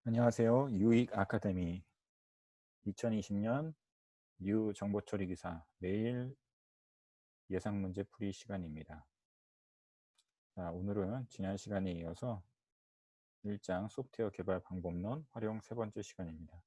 안녕하세요. 유익 아카데미 2020년 뉴 정보처리 기사 매일 예상 문제 풀이 시간입니다. 자, 오늘은 지난 시간에 이어서 1장 소프트웨어 개발 방법론 활용 세 번째 시간입니다.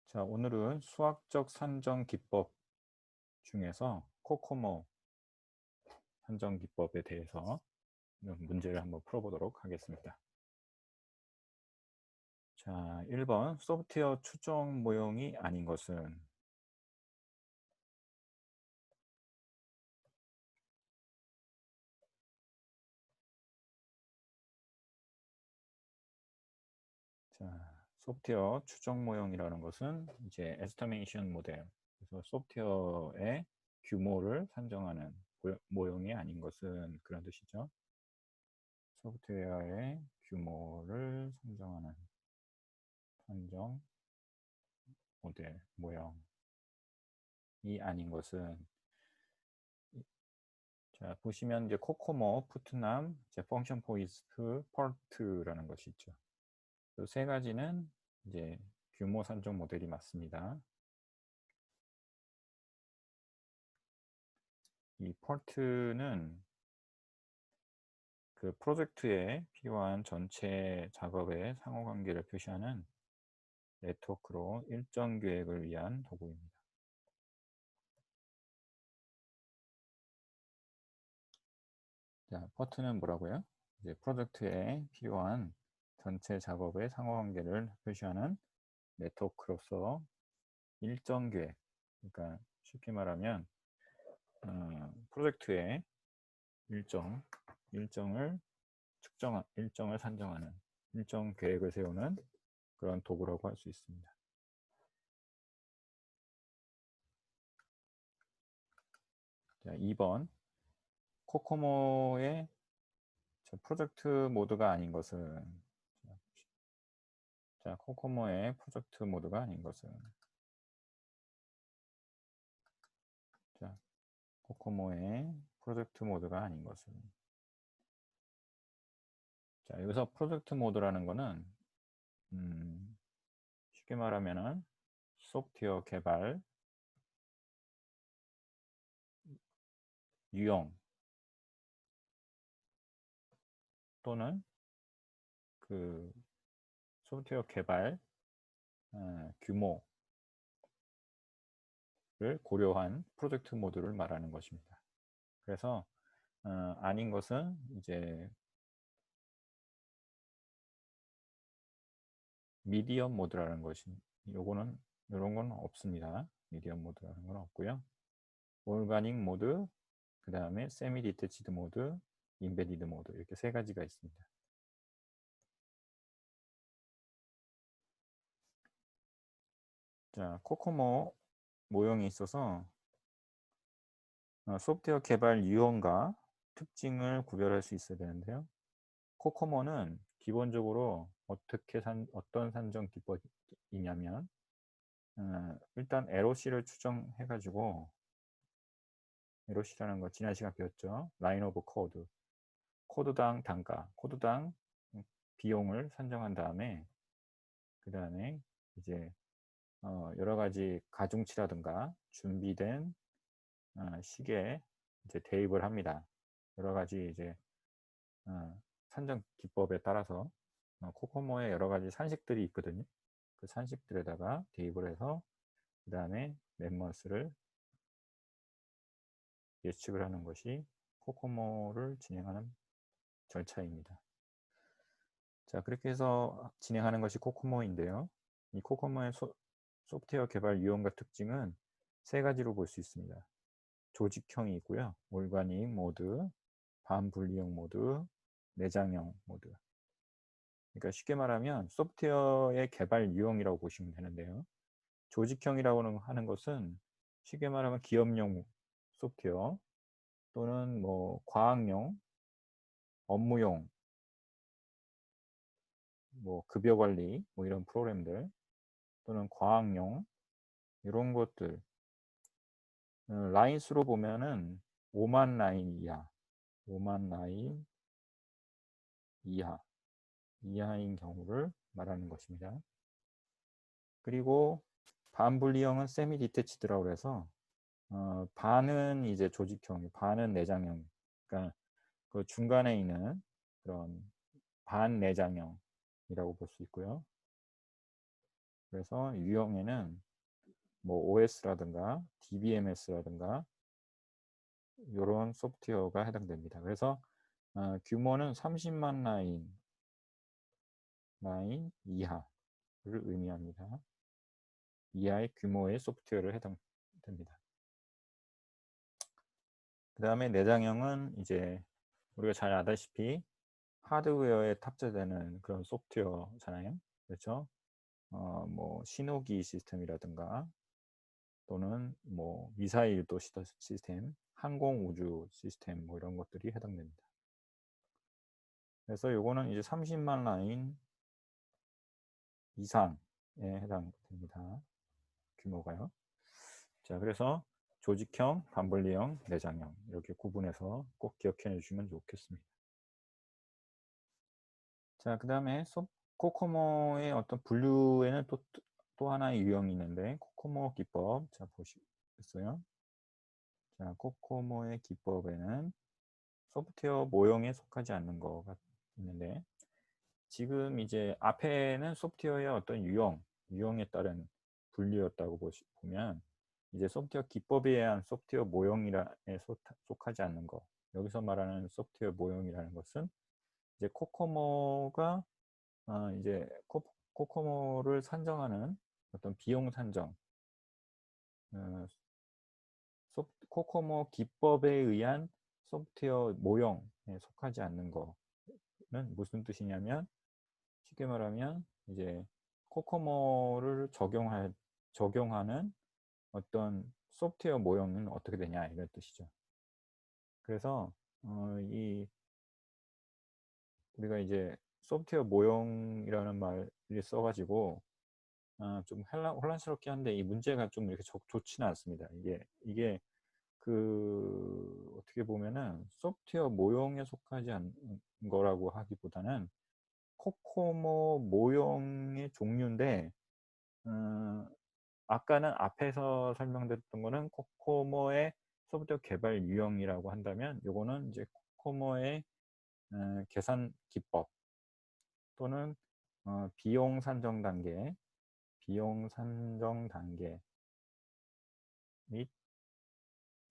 자, 오늘은 수학적 산정 기법 중에서 코코모 산정 기법에 대해서 문제를 한번 풀어보도록 하겠습니다. 자, 1번 소프트웨어 추정 모형이 아닌 것은 자, 소프트웨어 추정 모형이라는 것은 이제 에스티메이션 모델, 그래서 소프트웨어의 규모를 산정하는 모형이 아닌 것은 그런 뜻이죠. 소프트웨어의 규모를 산정하는 산정 모델 모형이 아닌 것은, 자, 보시면 이제 코코모, 푸트남, 이제 펑션 포이스트, 펄트라는 것이 있죠. 이 세 가지는 이제 규모 산정 모델이 맞습니다. 이 펄트는 그 프로젝트에 필요한 전체 작업의 상호관계를 표시하는 네트워크로 일정 계획을 위한 도구입니다. 자, 퍼트는 뭐라고요? 이제 프로젝트에 필요한 전체 작업의 상호관계를 표시하는 네트워크로서 일정 계획, 그러니까 쉽게 말하면 프로젝트의 일정을 일정을 산정하는 일정 계획을 세우는 그런 도구라고 할 수 있습니다. 자, 2번 코코모의 프로젝트 모드가 아닌 것은, 자, 코코모의 프로젝트 모드가 아닌 것은, 자, 코코모의 프로젝트 모드가 아닌 것은, 자, 여기서 프로젝트 모드라는 거는 쉽게 말하면은 소프트웨어 개발 유형 또는 그 소프트웨어 개발 규모를 고려한 프로젝트 모드를 말하는 것입니다. 그래서 아닌 것은 이제 미디엄 모드라는 것이, 요거는 이런 건 없습니다. 미디엄 모드라는 건 없고요. 오르가닉 모드, 그 다음에 세미 디태치드 모드, 인베디드 모드, 이렇게 세 가지가 있습니다. 자, 코코모 모형이 있어서 소프트웨어 개발 유형과 특징을 구별할 수 있어야 되는데요. 코코모는 기본적으로 어떤 산정 기법이냐면 일단 LOC를 추정해가지고, LOC라는 거 지난 시간 배웠죠. 라인 오브 코드, 코드당 단가, 코드당 비용을 산정한 다음에 그 다음에 이제 여러 가지 가중치라든가 준비된 시계에 이제 대입을 합니다. 여러 가지 이제 산정 기법에 따라서 코코모에 여러 가지 산식들이 있거든요. 그 산식들에다가 대입을 해서 그 다음에 멤버스를 예측을 하는 것이 코코모를 진행하는 절차입니다. 자, 그렇게 해서 진행하는 것이 코코모인데요. 이 코코모의 소프트웨어 개발 유형과 특징은 세 가지로 볼 수 있습니다. 조직형이 있고요. 올가닉 모드, 반분리형 모드, 내장형 모드. 그러니까 쉽게 말하면 소프트웨어의 개발 유형이라고 보시면 되는데요. 조직형이라고 하는 것은 쉽게 말하면 기업용 소프트웨어 또는 뭐 과학용, 업무용, 뭐 급여 관리, 뭐 이런 프로그램들 또는 과학용 이런 것들, 라인수로 보면은 5만 라인 이하, 5만 라인 이하인 경우를 말하는 것입니다. 그리고 반분리형은 세미 디태치드라고 해서 반은 이제 조직형, 반은 내장형. 그러니까 그 중간에 있는 그런 반내장형이라고 볼 수 있고요. 그래서 유형에는 뭐 OS라든가 DBMS라든가 이런 소프트웨어가 해당됩니다. 그래서 규모는 30만 라인 이하를 의미합니다. 이하의 규모의 소프트웨어를 해당됩니다. 그 다음에 내장형은 이제 우리가 잘 아다시피 하드웨어에 탑재되는 그런 소프트웨어잖아요. 그렇죠? 뭐 신호기 시스템이라든가 또는 뭐 미사일 도 시스템, 항공 우주 시스템 뭐 이런 것들이 해당됩니다. 그래서 요거는 이제 30만 라인 이상에 해당됩니다. 규모가요. 자, 그래서 조직형, 반분리형, 내장형 이렇게 구분해서 꼭 기억해 주시면 좋겠습니다. 자, 그 다음에 코코모의 어떤 분류에는 또 하나의 유형이 있는데 코코모 기법 자 보시겠어요? 자, 코코모의 기법에는 소프트웨어 모형에 속하지 않는 거가 있는데 지금 이제 앞에는 소프트웨어의 어떤 유형에 따른 분류였다고 보면 이제 소프트웨어 기법에 의한 소프트웨어 모형에 속하지 않는 거. 여기서 말하는 소프트웨어 모형이라는 것은 이제 코코모가 이제 코코모를 산정하는 어떤 비용 산정, 어, 코코모 기법에 의한 소프트웨어 모형에 속하지 않는 거는 무슨 뜻이냐면 쉽게 말하면 이제 코코모를 적용하는 어떤 소프트웨어 모형은 어떻게 되냐 이런 뜻이죠. 그래서 이 우리가 이제 소프트웨어 모형이라는 말을 써가지고 좀 혼란스럽게 한데 이 문제가 좀 이렇게 좋지는 않습니다. 이게 그 어떻게 보면은 소프트웨어 모형에 속하지 않는 거라고 하기보다는 코코모 모형의 종류인데 아까는 앞에서 설명드렸던 거는 코코모의 소프트웨어 개발 유형이라고 한다면 요거는 이제 코코모의 계산 기법 또는 비용 산정 단계 및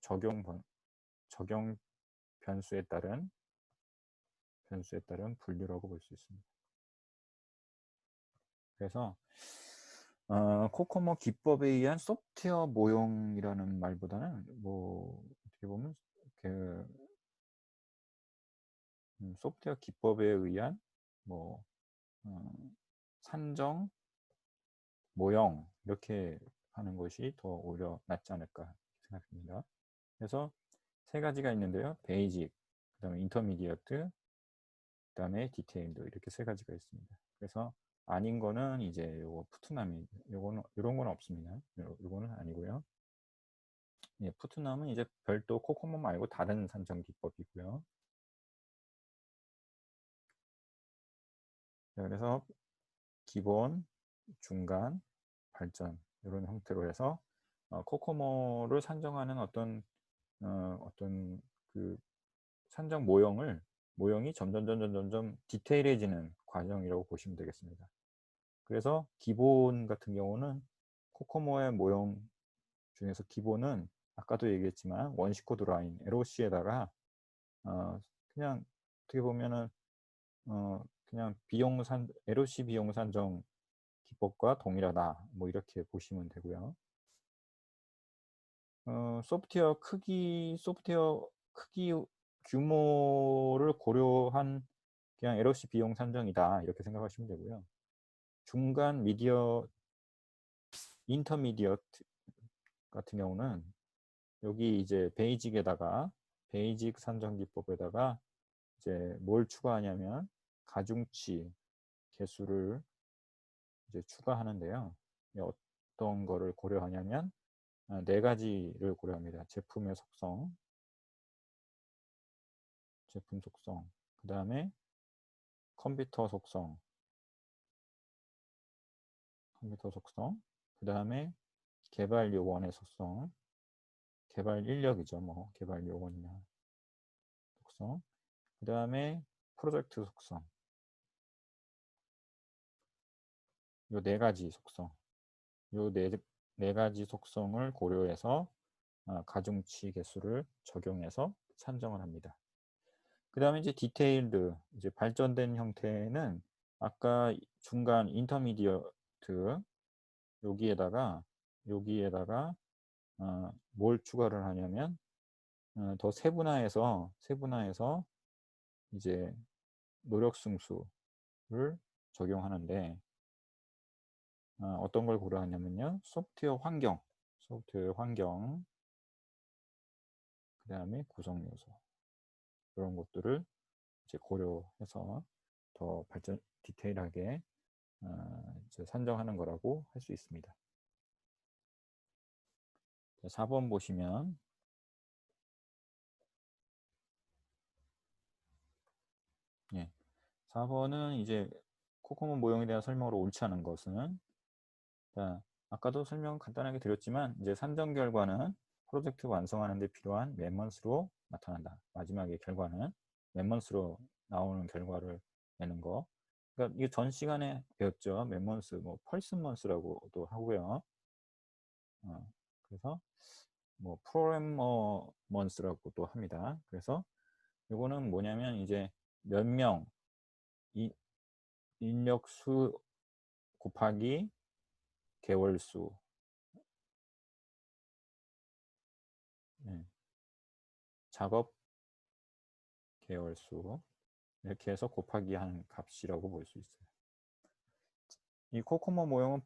적용 변수에 따른 분류라고 볼 수 있습니다. 그래서 코코모 기법에 의한 소프트웨어 모형이라는 말보다는 뭐 어떻게 보면 그 소프트웨어 기법에 의한 뭐 산정 모형 이렇게 하는 것이 더 오히려 낫지 않을까 생각합니다. 그래서 세 가지가 있는데요. 베이직, 그다음에 인터미디어트, 그다음에 디테일드 이렇게 세 가지가 있습니다. 그래서 아닌 거는 이제 요거 푸트남이 요거는 이런 건 없습니다. 요거는 아니고요. 예, 푸트남은 이제 별도 코코모 말고 다른 산정 기법이고요. 그래서 기본, 중간, 발전 이런 형태로 해서 코코모를 산정하는 어떤 그 산정 모형이 점점 디테일해지는 과정이라고 보시면 되겠습니다. 그래서 기본 같은 경우는 코코모의 모형 중에서 기본은 아까도 얘기했지만 원시 코드 라인 LOC에다가 그냥 어떻게 보면은 그냥 LOC 비용 산정 기법과 동일하다 뭐 이렇게 보시면 되고요. 소프트웨어 크기 규모를 고려한 그냥 LOC 비용 산정이다 이렇게 생각하시면 되고요. 중간 인터미디어트 같은 경우는 여기 이제 베이직 산정 기법에다가 이제 뭘 추가하냐면 가중치 개수를 이제 추가하는데요. 어떤 거를 고려하냐면 네 가지를 고려합니다. 제품의 속성, 제품 속성, 그 다음에 컴퓨터 속성, 그 다음에 개발 요원의 속성, 개발 인력이죠. 뭐 개발 요원이나 속성, 그 다음에 프로젝트 속성, 요 네 가지 속성, 요 네 가지 속성을 고려해서 가중치 개수를 적용해서 산정을 합니다. 그 다음에 이제 디테일드, 이제 발전된 형태는 아까 중간 인터미디어트 여기에다가 뭘 추가를 하냐면 더 세분화해서 이제 노력 승수를 적용하는데 어떤 걸 고려하냐면요. 소프트웨어 환경, 그 다음에 구성 요소 이런 것들을 이제 고려해서 더 디테일하게 이제 산정하는 거라고 할 수 있습니다. 4번 보시면 예, 4번은 이제 코코모 모형에 대한 설명으로 옳지 않은 것은 자, 아까도 설명 간단하게 드렸지만 이제 산정 결과는 프로젝트 완성하는 데 필요한 맨먼스로 나타난다. 마지막에 결과는 맨먼스로 나오는 결과를 내는 거. 그러니까 이게 전 시간에 배웠죠. 맨먼스, 뭐 펄슨먼스라고도 하고요. 그래서 뭐 프로그래머먼스라고도 합니다. 그래서 이거는 뭐냐면 이제 몇 명, 인력수 곱하기 개월수, 네. 작업 개월수 이렇게 해서 곱하기 한 값이라고 볼 수 있어요. 이 코코모 모형은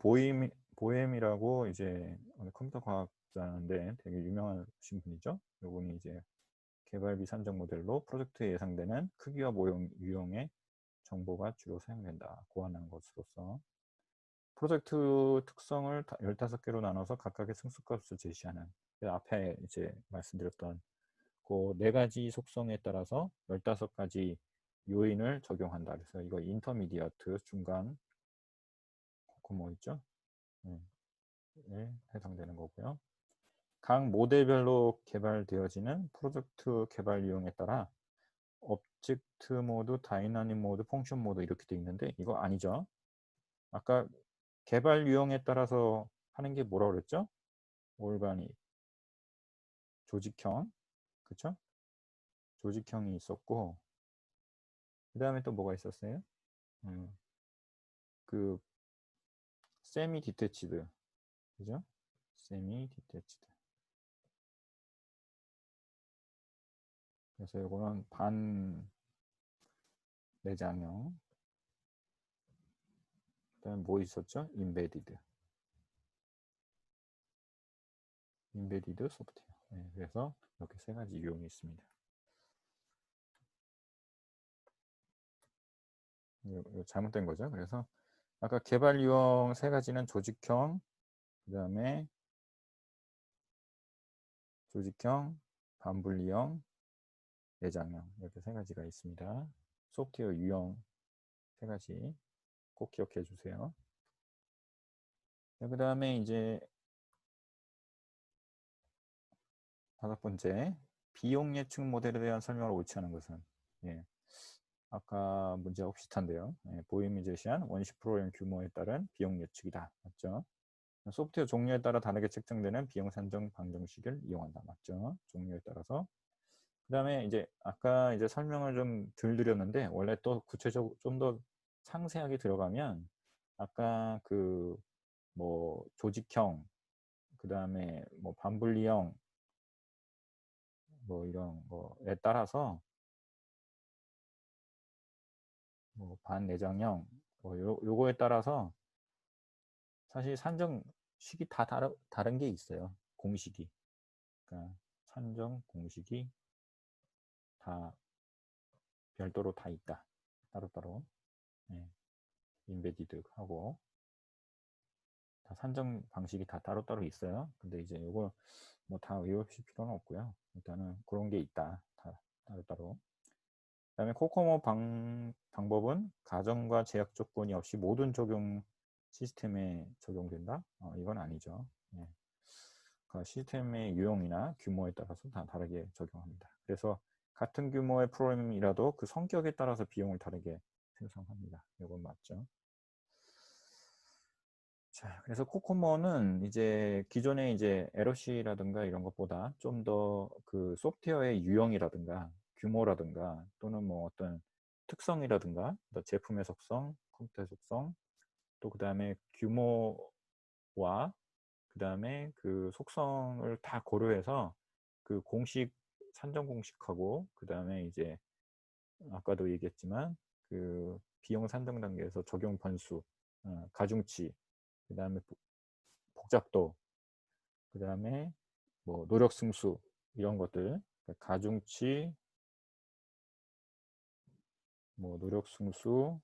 보엠이라고 이제 컴퓨터 과학자인데 되게 유명하신 분이죠. 이분이 이제 개발비 산정 모델로 프로젝트에 예상되는 크기와 모형 유형의 정보가 주로 사용된다. 고안한 것으로서 프로젝트 특성을 15개로 나눠서 각각의 승수값을 제시하는 앞에 이제 말씀드렸던 그 네 가지 속성에 따라서 15가지 요인을 적용한다. 그래서 이거 인터미디어트 중간 코코모 있죠? 네, 해당되는 거고요. 각 모델별로 개발되어지는 프로젝트 개발 유형에 따라 object 모드, 다이나믹 모드, 펑션 모드 이렇게 돼 있는데 이거 아니죠. 아까 개발 유형에 따라서 하는 게 뭐라고 그랬죠? 올가닉, 조직형, 그쵸? 조직형이 있었고 그 다음에 또 뭐가 있었어요? 그 세미 디태치드, 그죠? 세미 디태치드. 그래서 이거는 반 내장형. 그다음에 뭐 있었죠? 인베디드 소프트웨어. 네, 그래서 이렇게 세 가지 유형이 있습니다. 이거 잘못된 거죠. 그래서 아까 개발 유형 세 가지는 조직형, 그다음에 조직형, 반분리형, 내장형 이렇게 세 가지가 있습니다. 소프트웨어 유형 세 가지 꼭 기억해 주세요. 그 다음에 이제 5번째, 비용 예측 모델에 대한 설명을 옳지 않은 것은 예, 아까 문제하고 비슷한데요. 예, 보임이 제시한 원시 프로그램 규모에 따른 비용 예측이다. 맞죠? 소프트웨어 종류에 따라 다르게 책정되는 비용 산정 방정식을 이용한다. 맞죠? 종류에 따라서. 그 다음에 이제 아까 이제 설명을 좀 덜 드렸는데 원래 또 구체적으로 좀 더 상세하게 들어가면 아까 그 뭐 조직형, 그 다음에 뭐 반분리형 뭐 이런 거에 따라서 뭐 반내장형 뭐 요거에 따라서 사실 산정식이 다 다른 게 있어요. 공식이. 그러니까 산정 공식이 다 별도로 다 있다. 따로따로. 네. 인베디드하고 다 산정 방식이 다 따로따로 있어요. 근데 이제 요거 뭐 다 외우실 필요는 없고요. 일단은 그런 게 있다. 다 따로따로. 코코모 방법은 가정과 제약 조건이 없이 모든 적용 시스템에 적용된다? 이건 아니죠. 예. 그 시스템의 유형이나 규모에 따라서 다 다르게 적용합니다. 그래서 같은 규모의 프로그램이라도 그 성격에 따라서 비용을 다르게 생성합니다. 이건 맞죠. 자, 그래서 코코모는 이제 기존의 이제 LOC라든가 이런 것보다 좀 더 그 소프트웨어의 유형이라든가 규모라든가 또는 뭐 어떤 특성이라든가 또 제품의 속성, 컴퓨터의 속성, 또 그 다음에 규모와 그 다음에 그 속성을 다 고려해서 그 공식 산정 공식하고 그 다음에 이제 아까도 얘기했지만 그 비용 산정 단계에서 적용 변수, 가중치, 그 다음에 복잡도, 그 다음에 뭐 노력 승수 이런 것들, 그러니까 가중치, 뭐 노력 승수,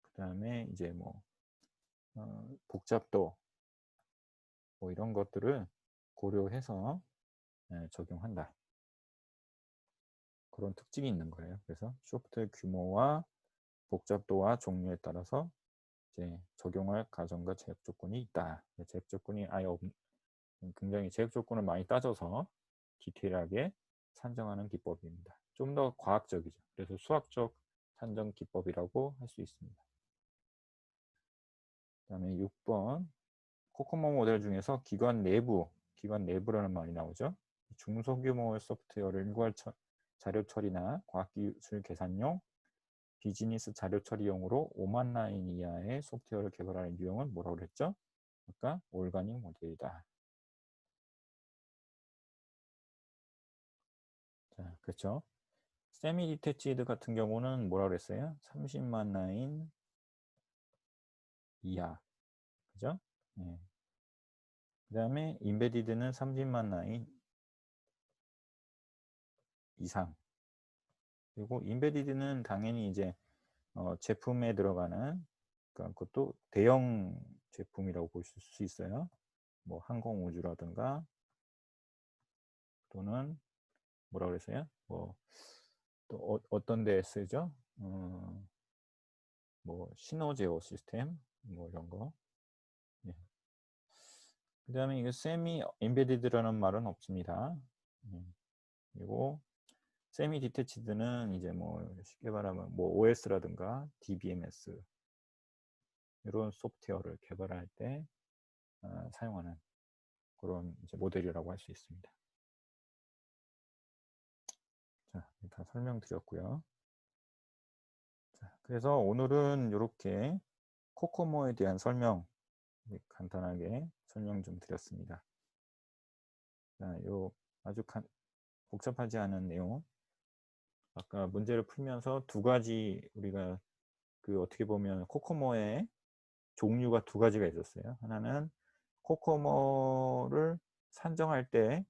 그 다음에 이제 뭐 복잡도 뭐 이런 것들을 고려해서 적용한다. 그런 특징이 있는 거예요. 그래서 소프트웨어 규모와 복잡도와 종류에 따라서 이제 적용할 가정과 제약 조건이 있다. 제약 조건이 아예 굉장히 제약 조건을 많이 따져서 디테일하게 산정하는 기법입니다. 좀 더 과학적이죠. 그래서 수학적 산정 기법이라고 할 수 있습니다. 그 다음에 6번 코코모 모델 중에서 기관 내부라는 말이 나오죠. 중소규모의 소프트웨어를 일괄 자료 처리나 과학기술 계산용, 비즈니스 자료 처리용으로 5만 라인 이하의 소프트웨어를 개발하는 유형은 뭐라고 그랬죠? 아까 올가닉 모델이다. 자, 그렇죠. 세미 디태치드 같은 경우는 뭐라고 그랬어요? 30만 라인 이하. 그죠? 네. 그 다음에 인베디드는 30만 라인 이상. 그리고 인베디드는 당연히 이제 제품에 들어가는, 그러니까 그것도 대형 제품이라고 볼 수 있어요. 뭐 항공우주라든가 또는 뭐라고 그랬어요? 뭐 또 어떤 데 쓰죠? 뭐 시너제오 시스템 뭐 이런 거. 예. 그 다음에 이거 세미 인베디드라는 말은 없습니다. 그리고 세미 디태치드는 이제 뭐 쉽게 말하면 뭐 OS라든가 DBMS 이런 소프트웨어를 개발할 때 사용하는 그런 이제 모델이라고 할 수 있습니다. 자, 다 설명드렸고요. 자, 그래서 오늘은 이렇게 코코모에 대한 설명 간단하게 설명 좀 드렸습니다. 자, 요 아주 복잡하지 않은 내용. 아까 문제를 풀면서 두 가지 우리가 그 어떻게 보면 코코모의 종류가 두 가지가 있었어요. 하나는 코코모를 산정할 때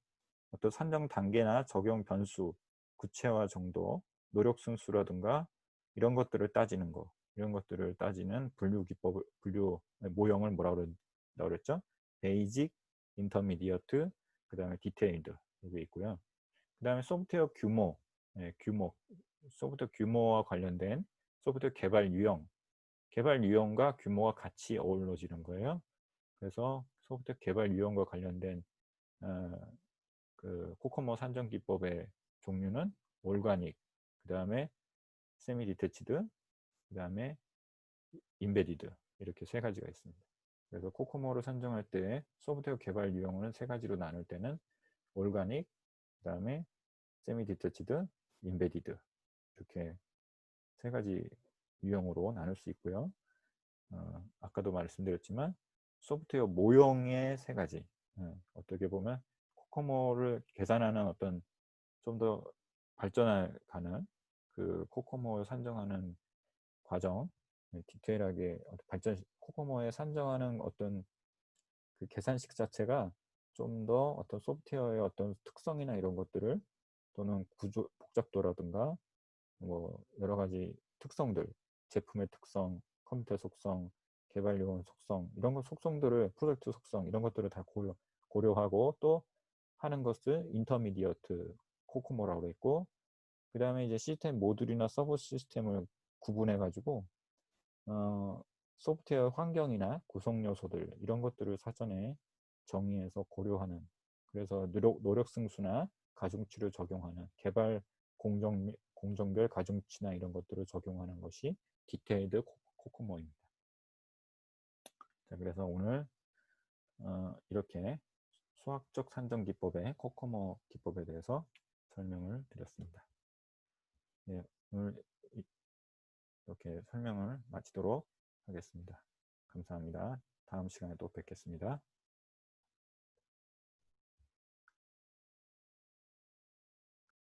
어떤 산정 단계나 적용 변수, 구체화 정도, 노력 승수라든가 이런 것들을 따지는 거, 이런 것들을 따지는 분류 모형을 뭐라고 그랬죠? 베이직, 인터미디어트, 그 다음에 디테일드 이게 있고요. 그 다음에 소프트웨어 규모, 소프트웨어 규모와 관련된 소프트웨어 개발 유형과 규모가 같이 어우러지는 거예요. 그래서 소프트웨어 개발 유형과 관련된 그 코코모 산정 기법의 종류는 올가닉, 그 다음에 세미 디태치드, 그 다음에 인베디드 이렇게 세 가지가 있습니다. 그래서 코코모를 산정할 때 소프트웨어 개발 유형을 세 가지로 나눌 때는 올가닉, 그 다음에 세미 디태치드, 인베디드 이렇게 세 가지 유형으로 나눌 수 있고요. 아까도 말씀드렸지만 소프트웨어 모형의 세 가지. 어떻게 보면 코코모를 계산하는 어떤 좀 더 발전해가는 그 코코모 산정하는 과정, 디테일하게 코코모에 산정하는 어떤 그 계산식 자체가 좀 더 어떤 소프트웨어의 어떤 특성이나 이런 것들을 또는 구조 복잡도라든가 뭐 여러 가지 특성들, 제품의 특성, 컴퓨터 속성, 개발 요원 속성 이런 것 속성들을 프로젝트 속성 이런 것들을 다 고려하고 또 하는 것을 인터미디어트 코코모라고 했고 그 다음에 이제 시스템 모듈이나 서버 시스템을 구분해 가지고 소프트웨어 환경이나 구성 요소들 이런 것들을 사전에 정의해서 고려하는, 그래서 노력 승수나 가중치를 적용하는, 개발 공정별 가중치나 이런 것들을 적용하는 것이 디테일드 코코모입니다. 자, 그래서 오늘 이렇게 수학적 산정 기법의 코코모 기법에 대해서 설명을 드렸습니다. 네, 오늘 이렇게 설명을 마치도록 하겠습니다. 감사합니다. 다음 시간에 또 뵙겠습니다.